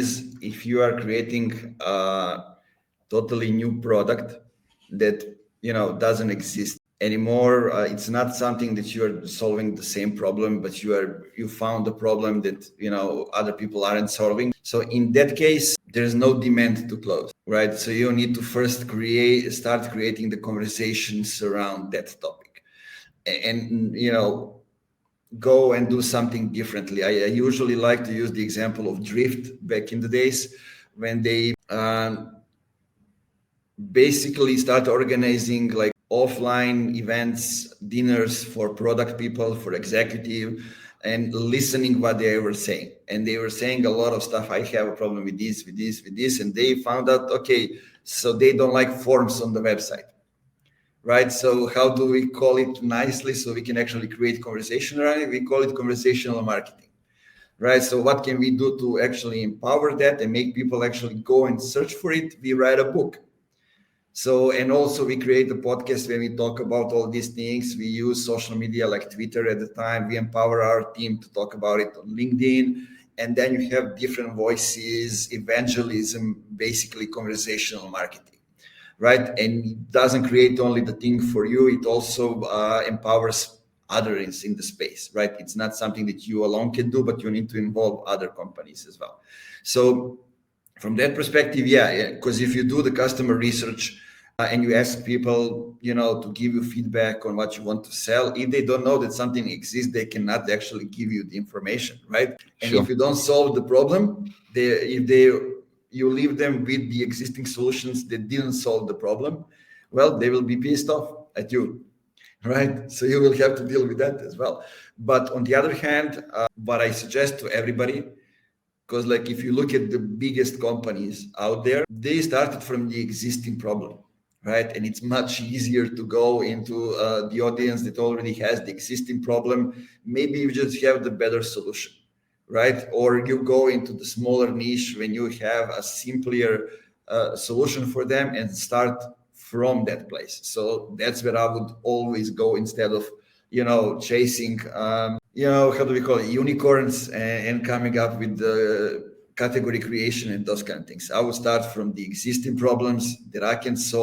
is if you are creating a totally new product that doesn't exist anymore. It's not something that you are solving the same problem, but you found a problem that other people aren't solving. So in that case, there's no demand to close, right? So you need to first start creating the conversations around that topic, and go and do something differently. I usually like to use the example of Drift back in the days when they basically start organizing like offline events, dinners for product people, for executive, and listening what they were saying. And they were saying a lot of stuff. I have a problem with this, with this, with this. And they found out, okay, so they don't like forms on the website, right? So how do we call it nicely so we can actually create conversation around it? We call it conversational marketing, right? So what can we do to actually empower that and make people actually go and search for it? We write a book. So, and also we create a podcast when we talk about all these things. We use social media like Twitter at the time. We empower our team to talk about it on LinkedIn. And then you have different voices, evangelism, basically conversational marketing, right? And it doesn't create only the thing for you. It also empowers others in the space, right? It's not something that you alone can do, but you need to involve other companies as well. So from that perspective, yeah, because if you do the customer research and you ask people, to give you feedback on what you want to sell, if they don't know that something exists, they cannot actually give you the information, right? And Sure. if you don't solve the problem, you leave them with the existing solutions that didn't solve the problem, well, they will be pissed off at you, right? So you will have to deal with that as well. But on the other hand, what I suggest to everybody, because like if you look at the biggest companies out there, they started from the existing problem, right? And it's much easier to go into the audience that already has the existing problem. Maybe you just have the better solution, right? Or you go into the smaller niche when you have a simpler solution for them and start from that place. So that's where I would always go instead of, chasing, how do we call it, unicorns and coming up with the category creation and those kind of things. I would start from the existing problems that I can solve.